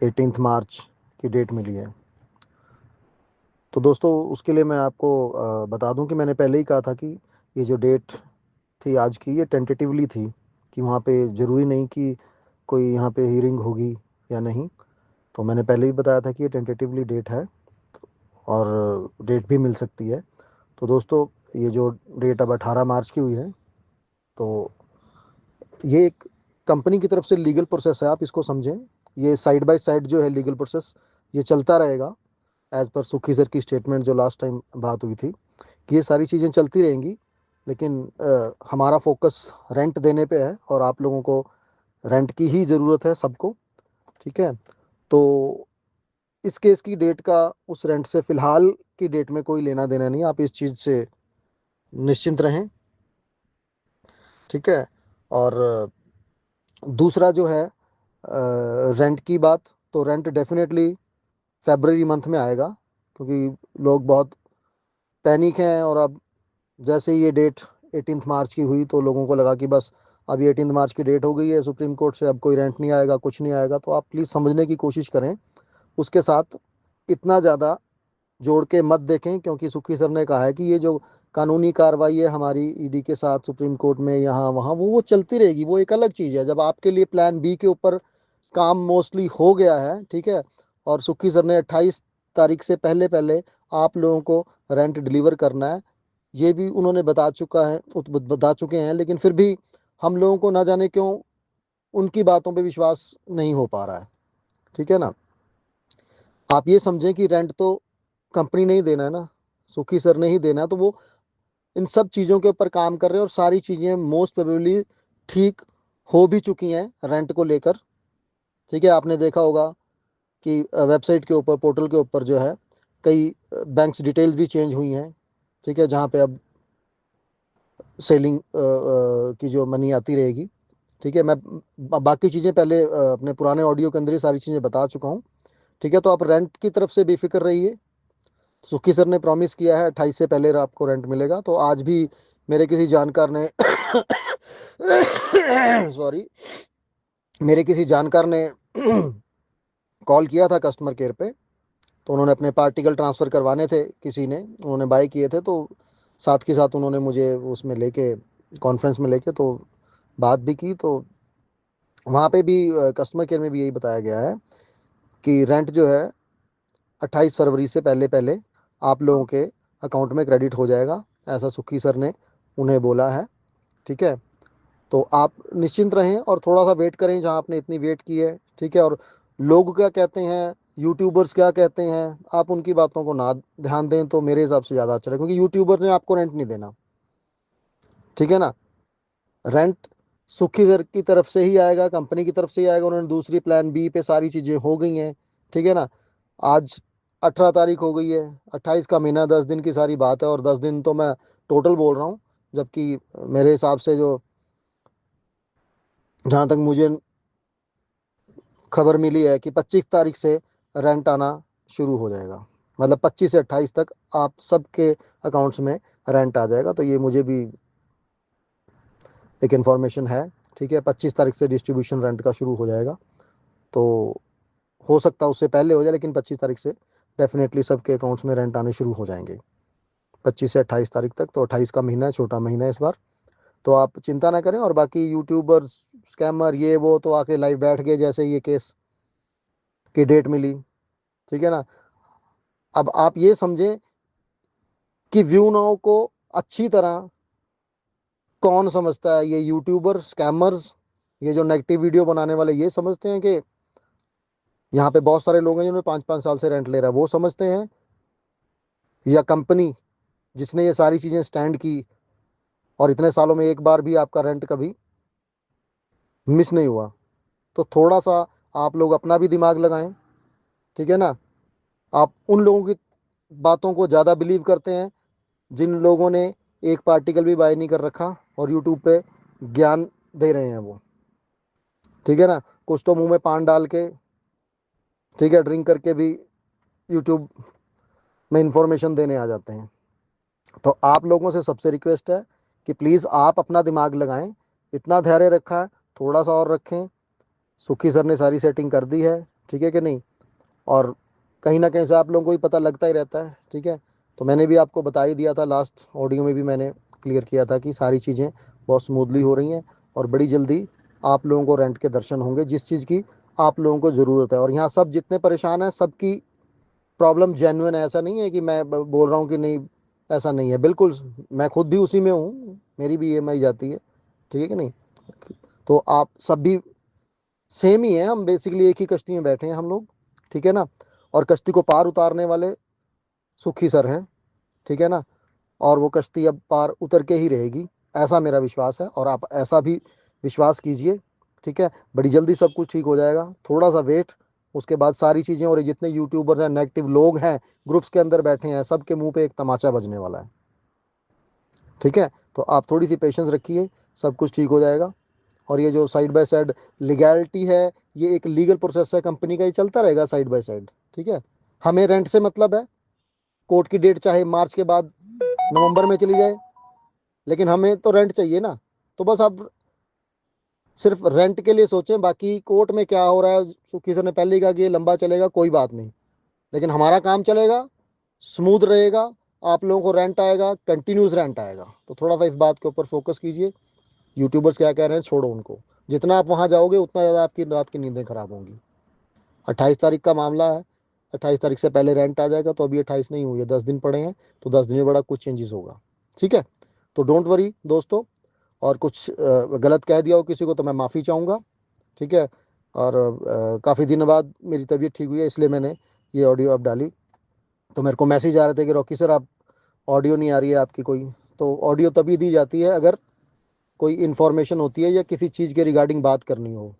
18 मार्च की डेट मिली है। तो दोस्तों उसके लिए मैं आपको बता दूं कि मैंने पहले ही कहा था कि ये जो डेट थी आज की, ये टेंटेटिवली थी, कि वहाँ पे ज़रूरी नहीं कि कोई यहाँ पे हियरिंग होगी या नहीं। तो मैंने पहले ही बताया था कि ये टेंटेटिवली डेट है और डेट भी मिल सकती है। तो दोस्तों ये जो डेट अब 18 मार्च की हुई है, तो ये एक कंपनी की तरफ से लीगल प्रोसेस है, आप इसको समझें। ये साइड बाय साइड जो है लीगल प्रोसेस, ये चलता रहेगा। एज पर सुखी सर की स्टेटमेंट जो लास्ट टाइम बात हुई थी, कि ये सारी चीज़ें चलती रहेंगी, लेकिन हमारा फोकस रेंट देने पे है और आप लोगों को रेंट की ही ज़रूरत है सबको। ठीक है। तो इस केस की डेट का उस रेंट से फ़िलहाल की डेट में कोई लेना देना नहीं, आप इस चीज़ से निश्चिंत रहें। ठीक है। और दूसरा जो है रेंट की बात, तो रेंट डेफिनेटली फेबररी मंथ में आएगा, क्योंकि लोग बहुत पैनिक हैं। और अब जैसे ही ये डेट 18 मार्च की हुई तो लोगों को लगा कि बस अब ये 18 मार्च की डेट हो गई है सुप्रीम कोर्ट से, अब कोई रेंट नहीं आएगा, कुछ नहीं आएगा। तो आप प्लीज़ समझने की कोशिश करें, उसके साथ इतना ज़्यादा जोड़ के मत देखें, क्योंकि सुखी सर ने कहा है कि ये जो कानूनी कार्रवाई है हमारी ईडी के साथ सुप्रीम कोर्ट में, यहाँ वहाँ, वो चलती रहेगी। वो एक अलग चीज़ है। जब आपके लिए प्लान बी के ऊपर काम मोस्टली हो गया है, ठीक है, और सुखी सर ने 28 तारीख से पहले पहले आप लोगों को रेंट डिलीवर करना है, ये भी उन्होंने बता चुके हैं, लेकिन फिर भी हम लोगों को ना जाने क्यों उनकी बातों पे विश्वास नहीं हो पा रहा है। ठीक है ना। आप ये समझें कि रेंट तो कंपनी ने ही देना है ना, सुखी सर ने ही देना है। तो वो इन सब चीज़ों के ऊपर काम कर रहे हैं और सारी चीज़ें मोस्ट प्रोबेबली ठीक हो भी चुकी हैं रेंट को लेकर। ठीक है। आपने देखा होगा कि वेबसाइट के ऊपर, पोर्टल के ऊपर जो है, कई बैंक्स डिटेल्स भी चेंज हुई हैं। ठीक है। जहाँ पे अब सेलिंग की जो मनी आती रहेगी। ठीक है। मैं बाकी चीज़ें पहले अपने पुराने ऑडियो के अंदर ही सारी चीज़ें बता चुका हूँ। ठीक है। तो आप रेंट की तरफ से बेफिक्र रहिए। सुखी सर ने प्रॉमिस किया है 28 से पहले आपको रेंट मिलेगा। तो आज भी मेरे किसी जानकार ने सॉरी, मेरे किसी जानकार ने कॉल किया था कस्टमर केयर पे। तो उन्होंने अपने पार्टिकल ट्रांसफ़र करवाने थे, किसी ने, उन्होंने बाय किए थे। तो साथ के साथ उन्होंने मुझे उसमें लेके, कॉन्फ्रेंस में लेके, तो बात भी की। तो वहाँ पे भी कस्टमर केयर में भी यही बताया गया है कि रेंट जो है 28 फरवरी से पहले पहले आप लोगों के अकाउंट में क्रेडिट हो जाएगा, ऐसा सुखी सर ने उन्हें बोला है। ठीक है। तो आप निश्चिंत रहें और थोड़ा सा वेट करें, जहाँ आपने इतनी वेट की है। ठीक है। और लोग क्या कहते हैं, यूट्यूबर्स क्या कहते हैं, आप उनकी बातों को ना ध्यान दें तो मेरे हिसाब से ज़्यादा अच्छा है, क्योंकि यूट्यूबर ने आपको रेंट नहीं देना। ठीक है ना। रेंट सुखी सर की तरफ से ही आएगा, कंपनी की तरफ से ही आएगा। उन्होंने दूसरी प्लान बी पे सारी चीज़ें हो गई हैं। ठीक है ना। आज 18 तारीख हो गई है, 28 का महीना, 10 दिन की सारी बात है। और 10 दिन तो मैं टोटल बोल रहा हूँ, जबकि मेरे हिसाब से जो, जहाँ तक मुझे खबर मिली है कि 25 तारीख से रेंट आना शुरू हो जाएगा। मतलब 25 से 28 तक आप सबके अकाउंट्स में रेंट आ जाएगा। तो ये मुझे भी एक इन्फॉर्मेशन है। ठीक है। 25 तारीख से डिस्ट्रीब्यूशन रेंट का शुरू हो जाएगा। तो हो सकता है उससे पहले हो जाए, लेकिन 25 तारीख से डेफिनेटली सबके अकाउंट्स में रेंट आने शुरू हो जाएंगे, 25 से 28 तारीख तक। तो 28 का महीना है, छोटा महीना है इस बार। तो आप चिंता ना करें। और बाकी यूट्यूबर, स्कैमर, ये वो तो आके लाइव बैठ गए जैसे ये केस की डेट मिली। ठीक है ना। अब आप ये समझें कि व्यू नाउ को अच्छी तरह कौन समझता है, ये यूट्यूबर, स्कैमर्स, ये जो नेगेटिव वीडियो बनाने वाले, ये समझते हैं कि यहाँ पे बहुत सारे लोग हैं जिन्होंने 5-5 साल से रेंट ले रहा है, वो समझते हैं, या कंपनी जिसने ये सारी चीज़ें स्टैंड की और इतने सालों में एक बार भी आपका रेंट कभी मिस नहीं हुआ। तो थोड़ा सा आप लोग अपना भी दिमाग लगाएं। ठीक है ना। आप उन लोगों की बातों को ज़्यादा बिलीव करते हैं जिन लोगों ने एक पार्टिकल भी बाय नहीं कर रखा और यूट्यूब पे ज्ञान दे रहे हैं वो। ठीक है ना। कुछ तो मुंह में पान डाल के, ठीक है, ड्रिंक करके भी यूट्यूब में इंफॉर्मेशन देने आ जाते हैं। तो आप लोगों से सबसे रिक्वेस्ट है कि प्लीज़ आप अपना दिमाग लगाएं। इतना धैर्य रखा है, थोड़ा सा और रखें। सुखी सर ने सारी सेटिंग कर दी है, ठीक है कि नहीं। और कहीं ना कहीं से आप लोगों को भी पता लगता ही रहता है, ठीक है। तो मैंने भी आपको बता ही दिया था, लास्ट ऑडियो में भी मैंने क्लियर किया था कि सारी चीज़ें बहुत स्मूथली हो रही हैं और बड़ी जल्दी आप लोगों को रेंट के दर्शन होंगे, जिस चीज़ की आप लोगों को ज़रूरत है। और यहाँ सब जितने परेशान हैं सबकी प्रॉब्लम जेन्युइन है, ऐसा नहीं है कि मैं बोल रहा हूँ कि नहीं, ऐसा नहीं है, बिल्कुल। मैं खुद भी उसी में हूँ, मेरी भी ईएमआई जाती है, ठीक है कि नहीं। तो आप सब भी सेम ही है, हम बेसिकली एक ही कश्ती में बैठे हैं हम लोग, ठीक है ना। और कश्ती को पार उतारने वाले सुखी सर हैं, ठीक है ना। और वो कश्ती अब पार उतर के ही रहेगी, ऐसा मेरा विश्वास है, और आप ऐसा भी विश्वास कीजिए, ठीक है। बड़ी जल्दी सब कुछ ठीक हो जाएगा, थोड़ा सा वेट, उसके बाद सारी चीज़ें। और ये जितने यूट्यूबर्स हैं, नेगेटिव लोग हैं, ग्रुप्स के अंदर बैठे हैं, सबके मुंह पे एक तमाचा बजने वाला है, ठीक है। तो आप थोड़ी सी पेशेंस रखिए, सब कुछ ठीक हो जाएगा। और ये जो साइड बाय साइड लीगैलिटी है, ये एक लीगल प्रोसेस है, कंपनी का, ये चलता रहेगा साइड बाय साइड, ठीक है। हमें रेंट से मतलब है, कोर्ट की डेट चाहे मार्च के बाद नवंबर में चली जाए, लेकिन हमें तो रेंट चाहिए ना। तो बस आप सिर्फ रेंट के लिए सोचें, बाकी कोर्ट में क्या हो रहा है, सुखी सर ने पहले ही कहा कि ये लंबा चलेगा, कोई बात नहीं, लेकिन हमारा काम चलेगा, स्मूथ रहेगा, आप लोगों को रेंट आएगा, कंटिन्यूस रेंट आएगा। तो थोड़ा सा इस बात के ऊपर फोकस कीजिए। यूट्यूबर्स क्या कह रहे हैं छोड़ो उनको, जितना आप वहाँ जाओगे उतना ज़्यादा आपकी रात की नींदें खराब होंगी। 28 तारीख का मामला है, 28 तारीख से पहले रेंट आ जाएगा। तो अभी 28 नहीं हुई है, 10 दिन पड़े हैं, तो 10 दिन में बड़ा कुछ चेंजेस होगा, ठीक है। तो डोंट वरी दोस्तों, और कुछ गलत कह दिया हो किसी को तो मैं माफ़ी चाहूँगा, ठीक है। और काफ़ी दिन बाद मेरी तबीयत ठीक हुई है, इसलिए मैंने ये ऑडियो अब डाली। तो मेरे को मैसेज आ रहे थे कि रॉकी सर आप, ऑडियो नहीं आ रही है आपकी कोई। तो ऑडियो तभी दी जाती है अगर कोई इन्फॉर्मेशन होती है या किसी चीज़ के रिगार्डिंग बात करनी हो,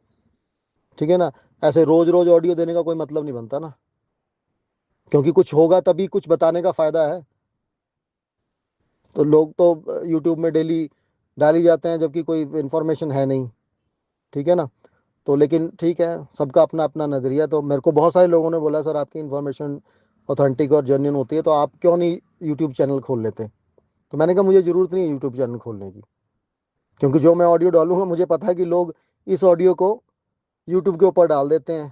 ठीक है ना। ऐसे रोज़ रोज़ ऑडियो देने का कोई मतलब नहीं बनता ना, क्योंकि कुछ होगा तभी कुछ बताने का फ़ायदा है। तो लोग तो यूट्यूब में डेली डाली जाते हैं जबकि कोई इन्फॉर्मेशन है नहीं, ठीक है ना। तो लेकिन ठीक है, सबका अपना अपना नज़रिया। तो मेरे को बहुत सारे लोगों ने बोला सर आपकी इन्फॉर्मेशन ऑथेंटिक और जेन्युइन होती है, तो आप क्यों नहीं यूट्यूब चैनल खोल लेते। तो मैंने कहा मुझे ज़रूरत नहीं है यूट्यूब चैनल खोलने की, क्योंकि जो मैं ऑडियो डालूंगा मुझे पता है कि लोग इस ऑडियो को यूट्यूब के ऊपर डाल देते हैं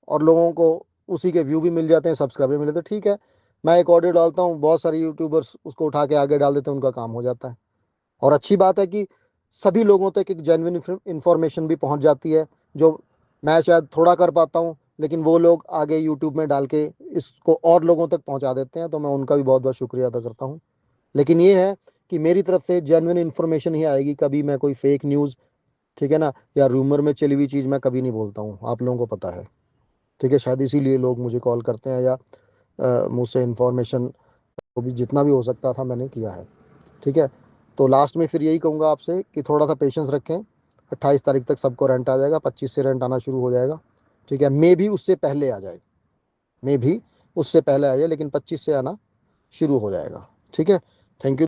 और लोगों को उसी के व्यू भी मिल जाते हैं, सब्सक्राइबर मिल जाते हैं, ठीक है। मैं एक ऑडियो डालता हूँ, बहुत सारे यूट्यूबर्स उसको उठा के आगे डाल देते हैं, उनका काम हो जाता है। और अच्छी बात है कि सभी लोगों तक एक जेन्युइन इंफॉर्मेशन भी पहुंच जाती है, जो मैं शायद थोड़ा कर पाता हूं, लेकिन वो लोग आगे यूट्यूब में डाल के इसको और लोगों तक पहुंचा देते हैं। तो मैं उनका भी बहुत बहुत शुक्रिया अदा करता हूं। लेकिन ये है कि मेरी तरफ से जेन्युइन इन्फॉर्मेशन ही आएगी, कभी मैं कोई फेक न्यूज़, ठीक है ना, या रूमर में चली हुई चीज़ मैं कभी नहीं बोलता हूँ, आप लोगों को पता है, ठीक है। शायद इसीलिए लोग मुझे कॉल करते हैं या मुझसे इन्फॉर्मेशन को भी जितना भी हो सकता था मैंने किया है, ठीक है। तो लास्ट में फिर यही कहूँगा आपसे कि थोड़ा सा पेशेंस रखें, 28 तारीख तक सबको रेंट आ जाएगा, 25 से रेंट आना शुरू हो जाएगा, ठीक है। मे भी उससे पहले आ जाए, मे भी उससे पहले आ जाए, लेकिन 25 से आना शुरू हो जाएगा, ठीक है। Thank you.